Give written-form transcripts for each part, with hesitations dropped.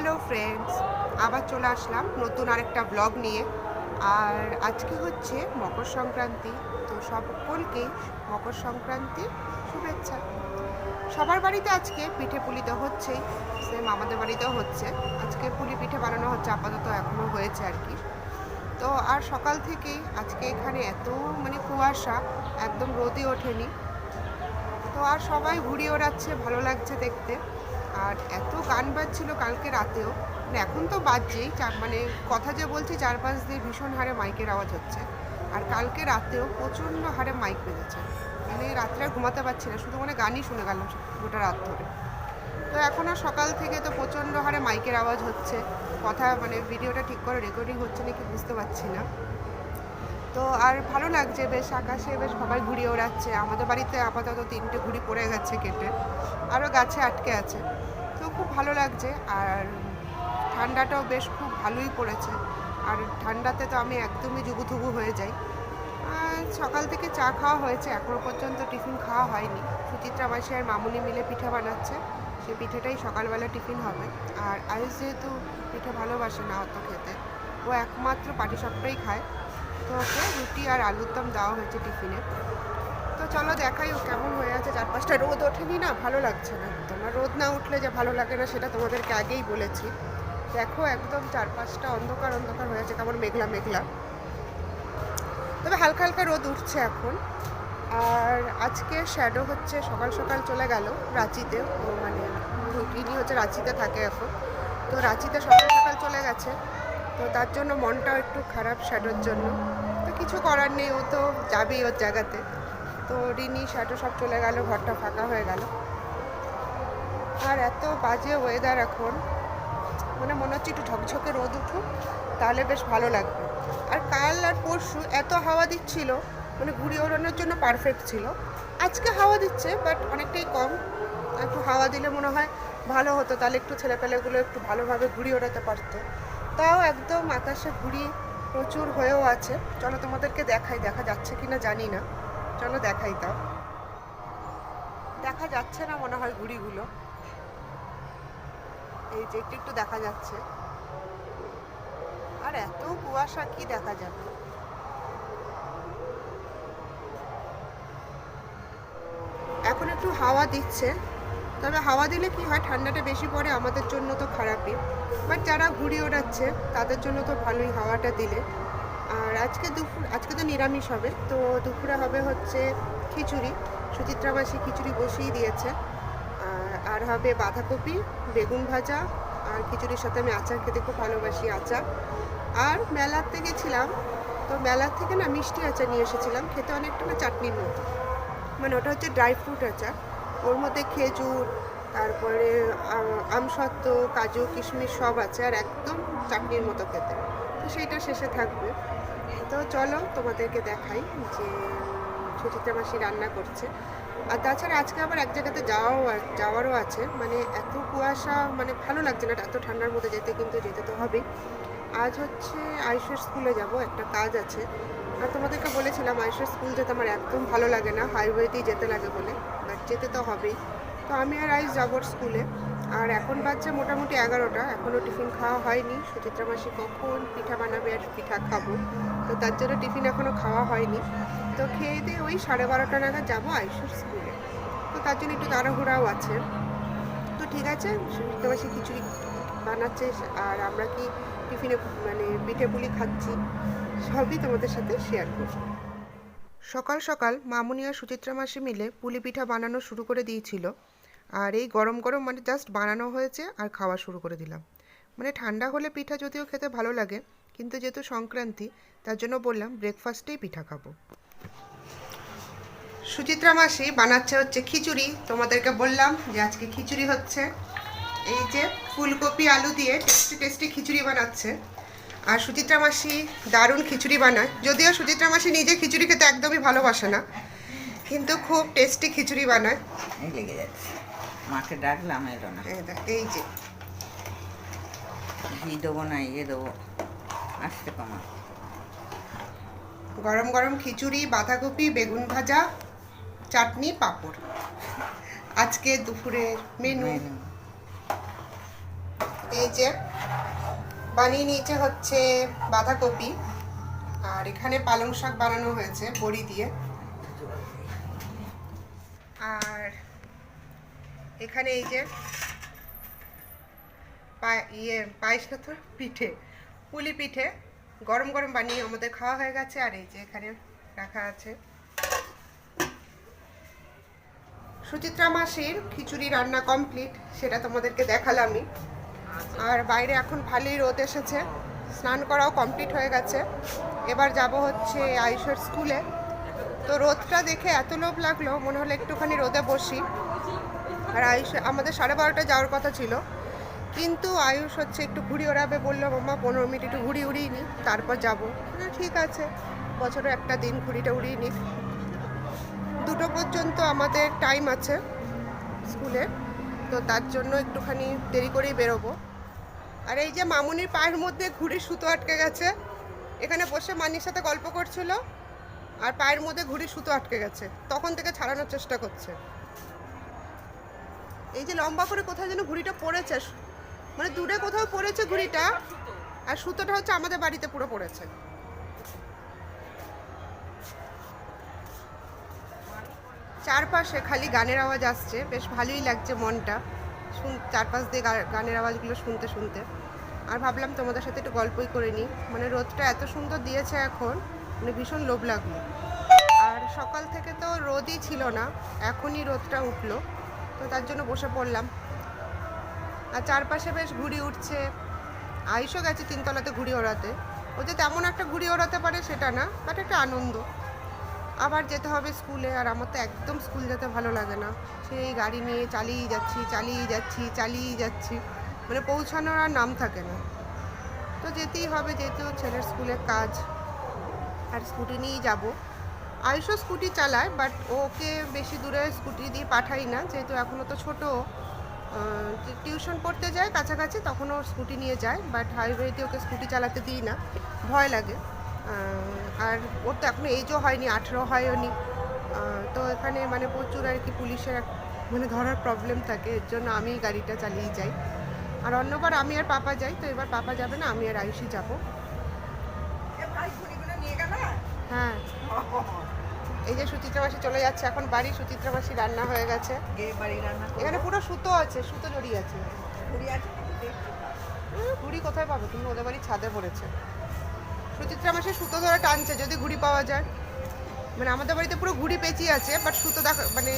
Hello friends, আবার চলে আসলাম নতুন আরেকটা ব্লগ নিয়ে। আর আজকে হচ্ছে মকর সংক্রান্তি, তো সকলকে মকর সংক্রান্তির শুভেচ্ছা। সবার বাড়িতে আজকে পিঠে পুলি তো হচ্ছেই, সেম আমাদের বাড়িতেও হচ্ছে। আজকে পুলি পিঠে বানানো হচ্ছে, আপাতত এখনও হয়েছে আর কি। তো আর সকাল থেকেই আজকে এখানে এত কুয়াশা, একদম রোদই ওঠেনি। তো আর সবাই ঘুরে ওড়াচ্ছে, ভালো লাগছে দেখতে। আর এত গান বাজছিল কালকে রাতেও, এখন তো বাজছেই, কথা যে বলছি চারপাশ দিয়ে ভীষণ হারে মাইকের আওয়াজ হচ্ছে। আর কালকে রাতেও প্রচণ্ড হারে মাইক বেজেছে, রাত্রে আর ঘুমাতে পারছি না, শুধু গানই শুনে গেলাম গোটা রাত ধরে। তো এখন আর সকাল থেকে তো প্রচণ্ড হারে মাইকের আওয়াজ হচ্ছে, কথা ভিডিওটা ঠিক করে রেকর্ডিং হচ্ছে নাকি বুঝতে পারছি না। তো আর ভালো লাগছে, বেশ আকাশে বেশ সবাই ঘুড়ি ওড়াচ্ছে। আমাদের বাড়িতে আপাতত 3টে ঘুড়ি পড়ে গেছে কেটে, আরও গাছে আটকে আছে। তো খুব ভালো লাগছে। আর ঠান্ডাটাও বেশ খুব ভালোই পড়েছে। আর ঠান্ডাতে তো আমি একদমই জুবুথুবু হয়ে যাই। সকাল থেকে চা খাওয়া হয়েছে, এখনও পর্যন্ত টিফিন খাওয়া হয়নি। সুচিত্রা মাসি আর মামুনি মিলে পিঠে বানাচ্ছে, সেই পিঠেটাই সকালবেলা টিফিন হবে। আর আয়ুষ যেহেতু পিঠে ভালোবাসে না অত খেতে, ও একমাত্র পাটিসাপটাই খায়, তো ওকে রুটি আর আলুর দম দেওয়া হয়েছে টিফিনে। তো চলো দেখাই ও কেমন হয়ে আছে। 4-5টা রোদ ওঠেনি না, ভালো লাগছে না। তোমার রোদ না উঠলে যে ভালো লাগে না সেটা তোমাদেরকে আগেই বলেছি। দেখো একদম 4-5টা অন্ধকার অন্ধকার হয়ে আছে, কেমন মেঘলা মেঘলা। তবে হালকা হালকা রোদ উঠছে এখন। আর আজকে শ্যাডো হচ্ছে সকাল সকাল চলে গেল রাঁচিতে, ও ইনি হচ্ছে রাঁচিতে থাকে এখন। তো রাঁচিতে সকাল সকাল চলে গেছে, তো তার জন্য মনটাও একটু খারাপ শ্যাডোর জন্য। তো কিছু করার নেই, ও তো যাবেই ওর জায়গাতে। তো রিনি শ্যাডো সব চলে গেল, ঘরটা ফাঁকা হয়ে গেল। আর এত বাজে ওয়েদার এখন, মনে হচ্ছে একটু ঝকঝকে রোদ উঠুক, তাহলে বেশ ভালো লাগবে। আর কাল আর পরশু এত হাওয়া দিচ্ছিল, ঘুড়ি ওড়ানোর জন্য পারফেক্ট ছিল। আজকে হাওয়া দিচ্ছে, বাট অনেকটাই কম। একটু হাওয়া দিলে মনে হয় ভালো হতো, তাহলে একটু ছেলেপেলেগুলো একটু ভালোভাবে ঘুড়ি ওড়াতে পারতো। তাও একদম আকাশে ঘুড়ি প্রচুর হয়েও আছে। চলো তোমাদেরকে দেখাই, দেখা যাচ্ছে কি না জানি না। চলো দেখাই, তাও দেখা যাচ্ছে না মনে হয় ঘুড়িগুলো। এই যে একটু একটু দেখা যাচ্ছে, আর এত কুয়াশা কি দেখা যাবে। এখন একটু হাওয়া দিচ্ছে, তবে হাওয়া দিলে কি হয়, ঠান্ডাটা বেশি পড়ে, আমাদের জন্য তো খারাপই। বাট যারা ঘুড়ি ওড়াচ্ছে তাদের জন্য তো ভালোই হাওয়াটা দিলে। আর আজকে তো নিরামিষ হবে, তো দুপুরে হবে হচ্ছে খিচুড়ি। সুচিত্রা মাসি খিচুড়ি বসিয়ে দিয়েছে। আর হবে বাঁধাকপি, বেগুন ভাজা। আর খিচুড়ির সাথে আমি আচার খেতে খুব ভালোবাসি, আচার। আর মেলাতে গেছিলাম, তো মেলার থেকে না মিষ্টি আচার নিয়ে এসেছিলাম, খেতে অনেকটা না চাটনির মতো। ওটা হচ্ছে ড্রাই ফ্রুট আচার, ওর মধ্যে খেজুর, তারপরে আমসত্ত্ব, কাজু, কিশমিশ সব আছে, আর একদম চাটনির মতো খেতে। তো সেইটা শেষে থাকবে। তো চলো তোমাদেরকে দেখাই যে সুচিত্রা মাসি রান্না করছে। আর তাছাড়া আজকে আবার এক জায়গাতে যাওয়ারও আছে, এত কুয়াশা, ভালো লাগছে না এত ঠান্ডার মধ্যে যেতে, কিন্তু যেতে তো হবেই। আজ হচ্ছে আয়ুষের স্কুলে যাব, একটা কাজ আছে। আর তোমাদেরকে বলেছিলাম আয়ুষের স্কুল যেতে আমার একদম ভালো লাগে না, হাইওয়েতেই যেতে লাগে বলে, বাট যেতে তো হবেই। তো আমি আর আয়ুষ যাবো স্কুলে। আর এখন বাজছে মোটামুটি 11টা, এখনও টিফিন খাওয়া হয়নি। সুচিত্রা মাসি কখন পিঠা বানাবে আর পিঠা খাবো, তো তার জন্য টিফিন এখনও খাওয়া হয়নি। তো খেয়ে দিয়ে ওই 12:30 নাগাদ যাবো আয়ুষের স্কুলে। তো তার জন্য একটু তাড়াহুড়াও আছে। তো ঠিক আছে, সুচিত্রা মাসি খিচুড়ি বানাচ্ছে, আর আমরা কি টিফিনে পিঠে পুলি খাচ্ছি, সবই তোমাদের সাথে শেয়ার করব। সকাল সকাল মামুনি আর সুচিত্রা মাসি মিলে পুলি পিঠা বানানো শুরু করে দিয়েছিল। আর এই গরম গরম জাস্ট বানানো হয়েছে আর খাওয়া শুরু করে দিলাম। ঠান্ডা হলে পিঠা যদিও খেতে ভালো লাগে, কিন্তু যেহেতু সংক্রান্তি, তার জন্য বললাম ব্রেকফাস্টেই পিঠা খাবো। সুচিত্রা মাসি বানাচ্ছে হচ্ছে খিচুড়ি, তোমাদেরকে বললাম যে আজকে খিচুড়ি হচ্ছে। এই যে ফুলকপি আলু দিয়ে টেস্টি টেস্টি খিচুড়ি বানাচ্ছে। আর সুচিত্রা মাসি দারুণ খিচুড়ি বানায়, যদিও সুচিত্রা মাসি নিজে খিচুড়ি খেতে একদমই ভালোবাসে না, কিন্তু খুব টেস্টি খিচুড়ি বানায়। লেগে যাচ্ছে, মাকে ডাকলাম এলো না। এই যে ঘি দেবো না ইয়ে দেবো, আসতে কমা। গরম গরম খিচুড়ি, বাঁধাকপি, বেগুন ভাজা, চাটনি, পাঁপড় আজকে দুপুরের মেনু। এই যে বানিয়ে নিয়েছে হচ্ছে বাঁধাকপি, আর এখানে পালং শাক বানানো হয়েছে বড়ি দিয়ে, আর এখানে এই যে পায়েস না তো পিঠে, পুলি পিঠে গরম গরম বানিয়ে আমাদের খাওয়া হয়ে গেছে। আর এই যে এখানে রাখা আছে সুচিত্রা মাসির খিচুড়ি রান্না কমপ্লিট, সেটা তোমাদেরকে দেখালামই। আর বাইরে এখন ভালোই রোদ এসেছে, স্নান করাও কমপ্লিট হয়ে গেছে। এবার যাব হচ্ছে আয়ুষের স্কুলে। তো রোদটা দেখে এত লোভ লাগলো, মনে হলো একটুখানি রোদে বসি। আর আয়ুষ আমাদের 12:30 যাওয়ার কথা ছিল, কিন্তু আয়ুষ হচ্ছে একটু ঘুড়ি ওড়াবে বললো, মামা 15 মিনিট একটু ঘুড়ি উড়িয়ে নিই তারপর যাবো। ঠিক আছে, বছরে একটা দিন ঘুড়িটা উড়িয়ে নিই। 2টো পর্যন্ত আমাদের টাইম আছে স্কুলে, তো তার জন্য একটুখানি দেরি করেই বেরোবো। আর এই যে মামুনির পায়ের মধ্যে ঘুড়ির সুতো আটকে গেছে, এখানে বসে মানির সাথে গল্প করছিল আর পায়ের মধ্যে ঘুড়ির সুতো আটকে গেছে, তখন থেকে ছাড়ানোর চেষ্টা করছে। এই যে লম্বা করে কোথাও যেন ঘুড়িটা পড়েছে, মানে দূরে কোথাও পড়েছে ঘুড়িটা, আর সুতোটা হচ্ছে আমাদের বাড়িতে পুরো পড়েছে। চারপাশে খালি গানের আওয়াজ আসছে, বেশ ভালোই লাগছে মনটা, চারপাশ দিয়ে গানের আওয়াজগুলো শুনতে শুনতে। আর ভাবলাম তোমাদের সাথে একটু গল্পই করে নিই, মানে রোদটা এত সুন্দর দিয়েছে এখন, মানে ভীষণ লোভ লাগলো। আর সকাল থেকে তো রোদই ছিল না, এখনই রোদটা উঠলো, তো তার জন্য বসে পড়লাম। আর চারপাশে বেশ ঘুড়ি উঠছে, আয়ুষও গেছে 3তলাতে ঘুড়ি ওড়াতে। ও যে তেমন একটা ঘুড়ি ওড়াতে পারে সেটা না, বাট একটা আনন্দ। আবার যেতে হবে স্কুলে, আর আমার তো একদম স্কুল যেতে ভালো লাগে না, সেই গাড়ি নিয়ে চালিয়ে যাচ্ছি, মানে পৌঁছানোর আর নাম থাকে না। তো যেতেই হবে, যেহেতু ছেলের স্কুলের কাজ, আর স্কুটি নিয়েই যাব। আয়ুষও স্কুটি চালায়, বাট ওকে বেশি দূরে স্কুটি দিয়ে পাঠাই না, যেহেতু এখনও তো ছোটো। টিউশন পড়তে যায় কাছাকাছি, তখন ও স্কুটি নিয়ে যায়, বাট হাইওয়েতে ওকে স্কুটি চালাতে দিই না, ভয় লাগে। আর ওর তো এখনও এজও হয়নি, 18 হয়নি। তো এখানে মানে প্রচুর আর কি পুলিশের মানে ধরার প্রবলেম থাকে, এর জন্য আমি গাড়িটা চালিয়ে যাই। আর অন্যবার আমি আর পাপা যাই, তো এবার পাপা যাবে না, আমি আর আয়ুষই যাবো। হ্যাঁ, এই যে সুচিত্রা মাসি চলে যাচ্ছে এখন বাড়ি। সুচিত্রা মাসি রান্না হয়ে গেছে, এখানে পুরো সুতো আছে, সুতো জড়িয়ে আছে। ঘুড়ি কোথায় পাবে তুমি, ওদের বাড়ির ছাদে পড়েছে। সুচিত্রা মাসি সুতো ধরে টানছে যদি ঘুড়ি পাওয়া যায়। মানে আমাদের বাড়িতে পুরো ঘুড়ি পেঁচি আছে, বাট সুতো মানে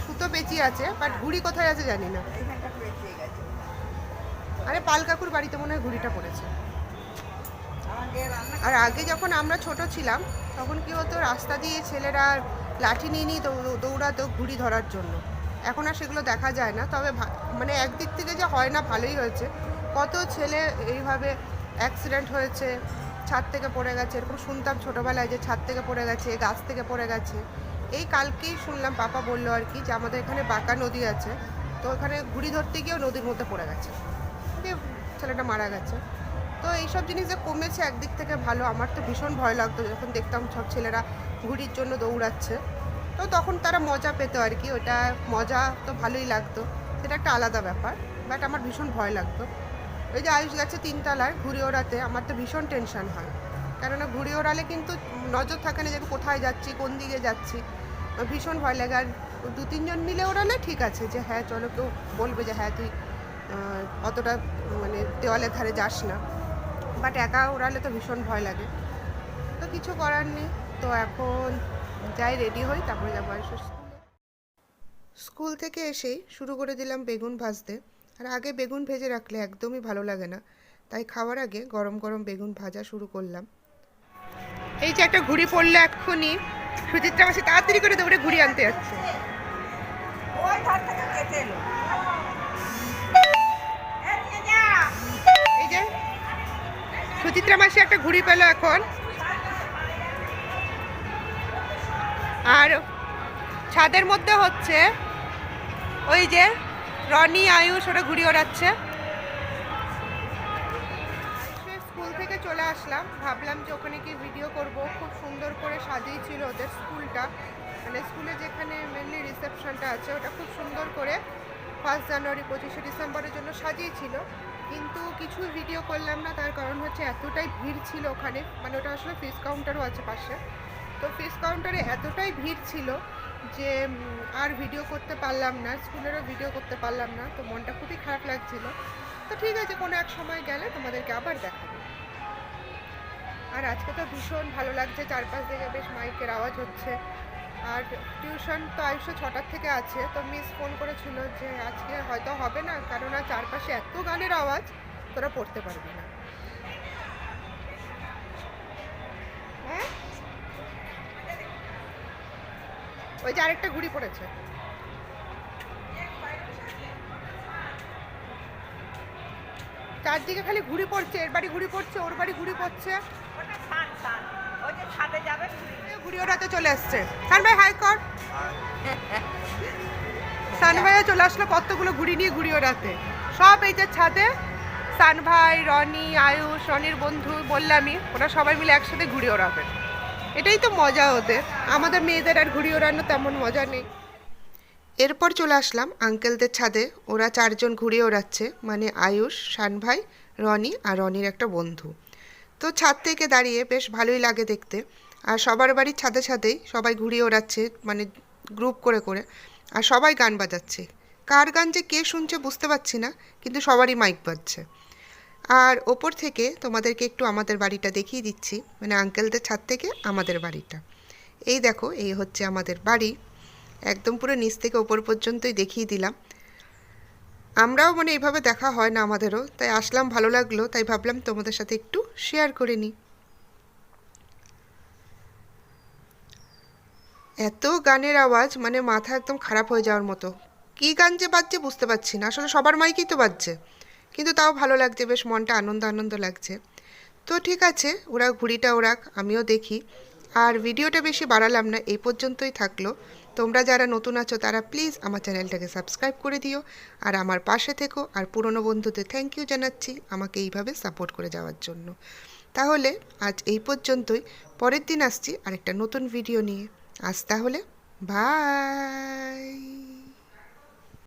সুতো পেঁচি আছে, বাট ঘুড়ি কোথায় আছে জানি না। আরে পাল কাকুর বাড়িতে মনে হয় ঘুড়িটা পড়েছে। আর আগে যখন আমরা ছোট ছিলাম তখন কি হতো, রাস্তা দিয়ে ছেলেরা লাঠি নিয়ে নিয়ে দৌড়াতো ঘুড়ি ধরার জন্য। এখন আর সেগুলো দেখা যায় না, তবে মানে একদিক থেকে যে হয় না ভালোই হয়েছে। কত ছেলে এইভাবে অ্যাক্সিডেন্ট হয়েছে, ছাদ থেকে পড়ে গেছে, এরকম শুনতাম ছোটোবেলায় যে ছাদ থেকে পড়ে গেছে, গাছ থেকে পড়ে গেছে। এই কালকেই শুনলাম, পাপা বললো আর কি, যে আমাদের এখানে বাঁকা নদী আছে, তো ওখানে ঘুড়ি ধরতে গিয়েও নদীর মধ্যে পড়ে গেছে, ছেলেটা মারা গেছে। তো এইসব জিনিস যে কমেছে একদিক থেকে ভালো। আমার তো ভীষণ ভয় লাগতো যখন দেখতাম সব ছেলেরা ঘুড়ির জন্য দৌড়াচ্ছে, তো তখন তারা মজা পেতো আর কি, ওটা মজা তো ভালোই লাগতো, সেটা একটা আলাদা ব্যাপার। বাট আমার ভীষণ ভয় লাগতো। ওই যে আয়ুষ গেছে 3তলায় ঘুড়ি ওড়াতে, আমার তো ভীষণ টেনশন হয়, কেননা ঘুড়ি ওড়ালে কিন্তু নজর থাকে না যে কোথায় যাচ্ছি, কোন দিকে যাচ্ছি, ভীষণ ভয় লাগে। আর 2-3 জন মিলে ওড়ালে ঠিক আছে, যে হ্যাঁ চলো, কেউ বলবে যে হ্যাঁ তুই অতটা মানে দেওয়ালের ধারে যাস না, বাট একা ওড়ালে তো ভীষণ ভয় লাগে। তো কিছু করার নেই, তো এখন যাই রেডি হই, তারপরে যাবো আয়ুষের স্কুলে। স্কুল থেকে এসেই শুরু করে দিলাম বেগুন ভাজতে। আর আগে বেগুন ভেজে রাখলে একদমই ভালো লাগে না, তাই খাওয়ার আগে গরম গরম বেগুন ভাজা শুরু করলাম। এই যে একটা ঘুড়ি পড়লো এক্ষুনি, সুচিত্রা মাসি তাড়াতাড়ি করে দৌড়ে ঘুড়ি আনতে যাচ্ছে। এই যে সুচিত্রা মাসি একটা ঘুড়ি পেল এখন, আর ছাদের মধ্যে হচ্ছে ওই যে রনি আয়ুষ ওরা ঘুড়ি ওড়াচ্ছে। স্কুল থেকে চলে আসলাম, ভাবলাম যে ওখানে কি ভিডিও করব। খুব সুন্দর করে সাজিয়েছিল ওদের স্কুলটা, মানে স্কুলে যেখানে মেনলি রিসেপশনটা আছে ওটা খুব সুন্দর করে 1 জানুয়ারি 25শে ডিসেম্বরের জন্য সাজিয়েছিল। কিন্তু কিছু ভিডিও করলাম না, তার কারণ হচ্ছে এতটাই ভিড় ছিল ওখানে, মানে ওটা আসলে ফিশ কাউন্টারও আছে পাশে। তো ফিশ কাউন্টারে এতটাই ভিড় ছিল যে আর ভিডিও করতে পারলাম না, স্কুলেরও ভিডিও করতে পারলাম না। তো মনটা খুবই খারাপ লাগছিল। তো ঠিক আছে, কোনো এক সময় গেলে তোমাদেরকে আবার দেখাবো। আর আজকে তো ভীষণ ভালো লাগছে, চারপাশ থেকে বেশ মাইকের আওয়াজ হচ্ছে। আর টিউশন তো আয়ুষ 6টার থেকে আছে। তো মিস ফোন করেছিল যে আজকে হয়তো হবে না, কারণ আর চারপাশে এত গানের আওয়াজ, তোরা পড়তে পারবি না। হ্যাঁ, ওই যে আরেকটা ঘুড়ি পড়েছে। চারদিকে খালি ঘুড়ি পড়ছে, এর বাড়ি ঘুড়ি পড়ছে, ওর বাড়ি ঘুড়ি পড়ছে। ঘুড়ি ওড়াতে চলে আসছে। সান ভাই হাই কর। সান ভাইও চলে আসলো কতগুলো ঘুড়ি নিয়ে ঘুড়ি ওড়াতে। সব এই যে ছাদে সান ভাই, রনি, আয়ুষ, রনির বন্ধু বললামই, ওরা সবাই মিলে একসাথে ঘুড়ি ওড়াবে। এটাই তো মজা ওদের। আমাদের মেয়েদের আর ঘুড়ি ওড়ানো তেমন মজা নেই। এরপর চলে আসলাম আঙ্কেলদের ছাদে। ওরা 4জন ঘুড়ি ওড়াচ্ছে, মানে আয়ুষ, শান ভাই, রনি আর রনির একটা বন্ধু। তো ছাদ থেকে দাঁড়িয়ে বেশ ভালোই লাগে দেখতে। আর সবার বাড়ির ছাদে ছাদেই সবাই ঘুড়ি ওড়াচ্ছে, মানে গ্রুপ করে করে। আর সবাই গান বাজাচ্ছে। কার গান যে কে শুনছে বুঝতে পারছি না, কিন্তু সবারই মাইক বাজছে। আর ওপর থেকে তোমাদেরকে একটু আমাদের বাড়িটা দেখিয়ে দিচ্ছি, মানে আঙ্কেলদের ছাদ থেকে আমাদের বাড়িটা। এই দেখো, এই হচ্ছে আমাদের বাড়ি। একদম পুরো নিচ থেকে ওপর পর্যন্তই দেখিয়ে দিলাম। আমরাও মানে এইভাবে দেখা হয় না আমাদেরও, তাই আসলাম, ভালো লাগলো, তাই ভাবলাম তোমাদের সাথে একটু শেয়ার করে নিই। এত গানের আওয়াজ, মানে মাথা একদম খারাপ হয়ে যাওয়ার মতো। কী গান যে বাজছে বুঝতে পারছি না, আসলে সবার মাইকই তো বাজছে, কিন্তু তাও ভালো লাগছে, বেশ মনটা আনন্দ আনন্দ লাগছে। তো ঠিক আছে, ওরা ঘুড়িটা ওরাক, আমিও দেখি। আর ভিডিওটা বেশি বাড়ালাম না, এই পর্যন্তই থাকলো। তোমরা যারা নতুন আছো তারা প্লিজ আমার চ্যানেলটাকে সাবস্ক্রাইব করে দিও, আর আমার পাশে থেকো। আর পুরনো বন্ধুদের থ্যাংক ইউ জানাচ্ছি আমাকে এইভাবে সাপোর্ট করে যাওয়ার জন্য। তাহলে আজ এই পর্যন্তই। পরের দিন আসছি আরেকটা নতুন ভিডিও নিয়ে। আজ তাহলে বাই।